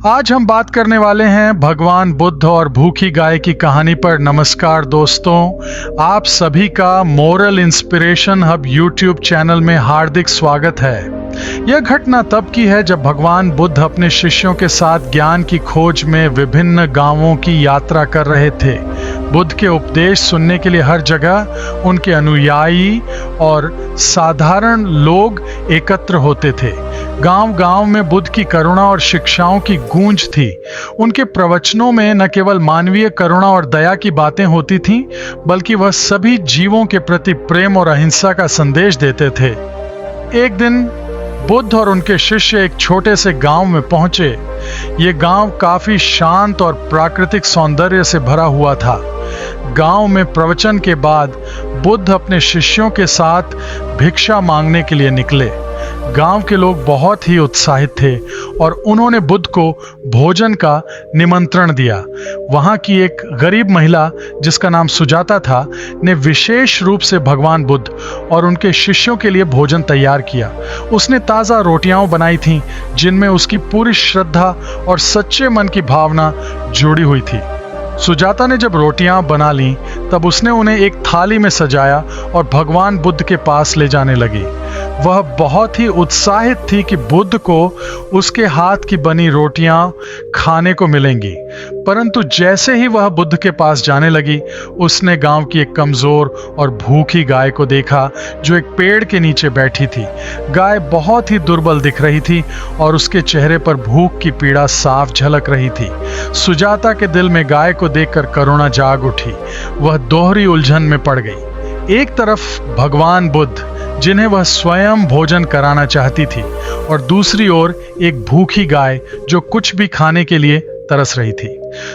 आज हम बात करने वाले हैं भगवान बुद्ध और भूखी गाय की कहानी पर। नमस्कार दोस्तों, आप सभी का moral inspiration hub YouTube channel में हार्दिक स्वागत है। यह घटना तब की है जब भगवान बुद्ध अपने शिष्यों के साथ ज्ञान की खोज में विभिन्न गांवों की यात्रा कर रहे थे। बुद्ध के उपदेश सुनने के लिए हर जगह उनके अनुयायी और साधारण लोग एकत्र होते थे। गांव-गांव में बुद्ध की करुणा और शिक्षाओं की गूंज थी। उनके प्रवचनों में न केवल मानवीय करुणा और दया की बातें होती थीं, बल्कि वह सभी जीवों के प्रति प्रेम और अहिंसा का संदेश देते थे। एक दिन बुद्ध और उनके शिष्य एक छोटे से गांव में पहुंचे। ये गांव काफी शांत और प्राकृतिक सौंदर्य से भरा हुआ था। गांव में प्रवचन के बाद बुद्ध अपने शिष्यों के साथ भिक्षा मांगने के लिए निकले। गांव के लोग बहुत ही उत्साहित थे और उन्होंने बुद्ध को भोजन का निमंत्रण दिया। वहां की एक गरीब महिला जिसका नाम सुजाता था ने विशेष रूप से भगवान बुद्ध और उनके शिष्यों के लिए भोजन तैयार किया। उसने ताज़ा रोटियां बनाई थीं जिनमें उसकी पूरी श्रद्धा और सच्चे मन की भावना जुड़ी हुई थी। सुजाता ने जब रोटियां बना लीं तब उसने उन्हें एक थाली में सजाया और भगवान बुद्ध के पास ले जाने लगी। वह बहुत ही उत्साहित थी कि बुद्ध को उसके हाथ की बनी रोटियां खाने को मिलेंगी। परंतु जैसे ही वह बुद्ध के पास जाने लगी, उसने गांव की एक कमजोर और भूखी गाय को देखा जो एक पेड़ के नीचे बैठी थी। गाय बहुत ही दुर्बल दिख रही थी और उसके चेहरे पर भूख की पीड़ा साफ झलक रही थी। सुजाता के दिल में गाय को देखकर करुणा जाग उठी। वह दोहरी उलझन में पड़ गई। एक तरफ भगवान बुद्ध जिन्हें वह स्वयं भोजन कराना चाहती थी, और दूसरी ओर एक भूखी गाय जो कुछ भी खाने के लिए तरस रही थी।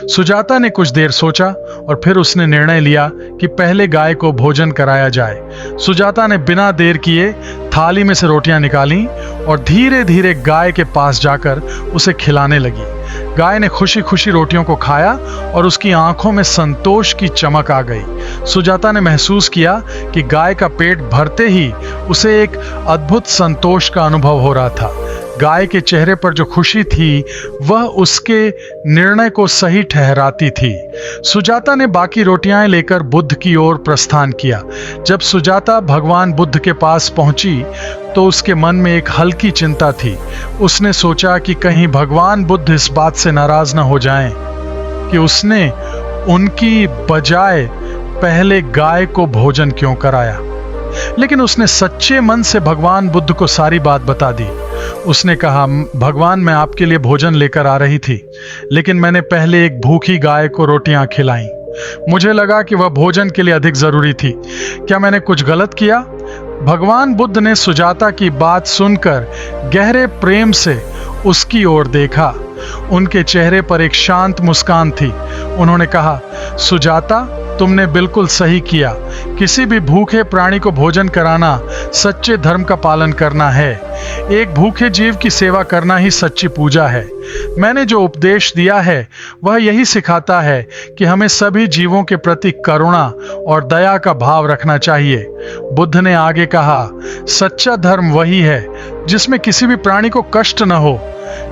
सुजाता ने कुछ देर सोचा और फिर उसने निर्णय लिया कि पहले गाय को भोजन कराया जाए। सुजाता ने बिना देर किए थाली में से रोटियां निकालीं और धीरे धीरे गाय के पास जाकर उसे खिलाने लगी। गाय ने खुशी खुशी रोटियों को खाया और उसकी आंखों में संतोष की चमक आ गई। सुजाता ने महसूस किया कि गाय का पेट भरते ही उसे एक अद्भुत संतोष का अनुभव हो रहा था। गाय के चेहरे पर जो खुशी थी वह उसके निर्णय को सही ठहराती थी। सुजाता ने बाकी रोटियां लेकर बुद्ध की ओर प्रस्थान किया। जब सुजाता भगवान बुद्ध के पास पहुंची तो उसके मन में एक हल्की चिंता थी। उसने सोचा कि कहीं भगवान बुद्ध इस बात से नाराज न हो जाएं कि उसने उनकी बजाय पहले गाय को भोजन क्यों कराया। लेकिन उसने सच्चे मन से भगवान बुद्ध को सारी बात बता दी। उसने कहा, भगवान, मैं आपके लिए भोजन लेकर आ रही थी, लेकिन मैंने पहले एक भूखी गाय को रोटियां खिलाई। मुझे लगा कि वह भोजन के लिए अधिक जरूरी थी। क्या मैंने कुछ गलत किया? भगवान बुद्ध ने सुजाता की बात सुनकर गहरे प्रेम से उसकी ओर देखा। उनके चेहरे पर एक शांत मुस्कान थी। उन्होंने कहा, सुजाता, तुमने बिल्कुल सही किया। किसी भी भूखे प्राणी को भोजन कराना सच्चे धर्म का पालन करना है। एक भूखे जीव की सेवा करना ही सच्ची पूजा है। मैंने जो उपदेश दिया है वह यही सिखाता है कि हमें सभी जीवों के प्रति करुणा और दया का भाव रखना चाहिए। बुद्ध ने आगे कहा, सच्चा धर्म वही है जिसमें किसी भी प्राणी को कष्ट न हो।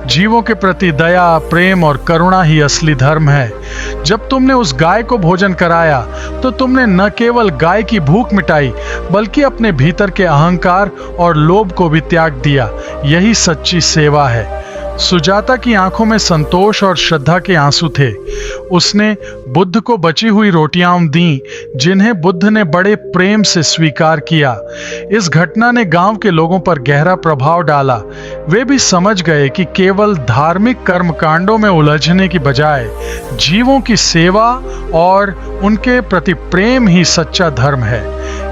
जीवों के प्रति दया, प्रेम और करुणा ही असली धर्म है। जब तुमने उस गाय को भोजन कराया तो तुमने न केवल गाय की भूख मिटाई, बल्कि अपने भीतर के अहंकार और लोभ को भी त्याग दिया। यही सच्ची सेवा है। सुजाता की आंखों में संतोष और श्रद्धा के आंसू थे। उसने बुद्ध को बची हुई रोटियां दी जिन्हें बुद्ध ने बड़े प्रेम से स्वीकार किया। इस घटना ने गांव के लोगों पर गहरा प्रभाव डाला। वे भी समझ गए कि केवल धार्मिक कर्मकांडों में उलझने की बजाय जीवों की सेवा और उनके प्रति प्रेम ही सच्चा धर्म है।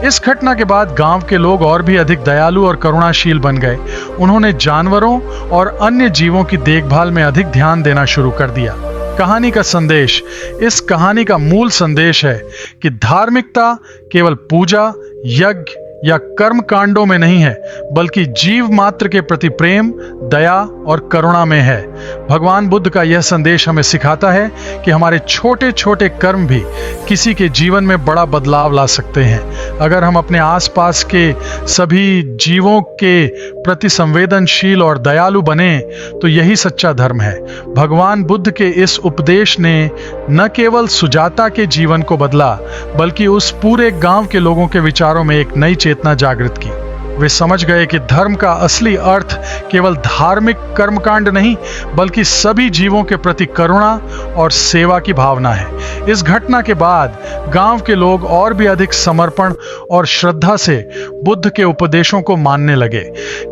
इस घटना के बाद गांव के लोग और भी अधिक दयालु और करुणाशील बन गए। उन्होंने जानवरों और अन्य जीवों की देखभाल में अधिक ध्यान देना शुरू कर दिया। कहानी का संदेश, इस कहानी का मूल संदेश है कि धार्मिकता केवल पूजा, यज्ञ या कर्म कांडों में नहीं है, बल्कि जीव मात्र के प्रति प्रेम, दया और करुणा में है। भगवान बुद्ध का यह संदेश हमें सिखाता है कि हमारे छोटे छोटे कर्म भी किसी के जीवन में बड़ा बदलाव ला सकते हैं। अगर हम अपने आसपास के सभी जीवों के प्रति संवेदनशील और दयालु बने तो यही सच्चा धर्म है। भगवान बुद्ध के इस उपदेश ने न केवल सुजाता के जीवन को बदला, बल्कि उस पूरे गांव के लोगों के विचारों में एक नई चेतना जागृत की। वे समझ गए कि धर्म का असली अर्थ केवल धार्मिक कर्मकांड नहीं, बल्कि सभी जीवों के प्रति करुणा और सेवा की भावना है। इस घटना के बाद गांव के लोग और भी अधिक समर्पण और श्रद्धा से बुद्ध के उपदेशों को मानने लगे।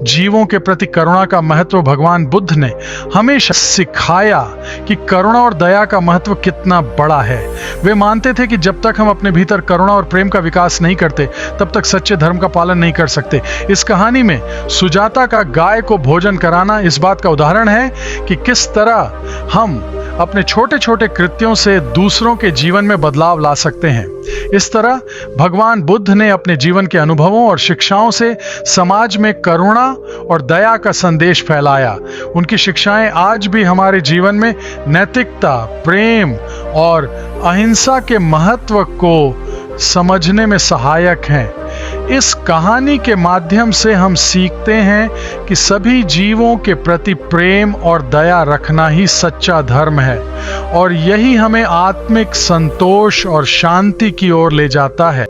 जीवों के प्रति करुणा का महत्व भगवान बुद्ध ने हमेशा सिखाया कि करुणा और दया का महत्व कितना बड़ा है। वे मानते थे कि जब तक हम अपने भीतर करुणा और प्रेम का विकास नहीं करते, तब तक सच्चे धर्म का पालन नहीं कर सकते। इस कहानी में सुजाता का गाय को भोजन कराना इस बात का उदाहरण है कि किस तरह हम अपने छोटे छोटे कृत्यों से दूसरों के जीवन में बदलाव ला सकते हैं। इस तरह भगवान बुद्ध ने अपने जीवन के अनुभवों और शिक्षाओं से समाज में करुणा और दया का संदेश फैलाया। उनकी शिक्षाएं आज भी हमारे जीवन में नैतिकता, प्रेम और अहिंसा के महत्व को समझने में सहायक हैं। इस कहानी के माध्यम से हम सीखते हैं कि सभी जीवों के प्रति प्रेम और दया रखना ही सच्चा धर्म है, और यही हमें आत्मिक संतोष और शांति की ओर ले जाता है।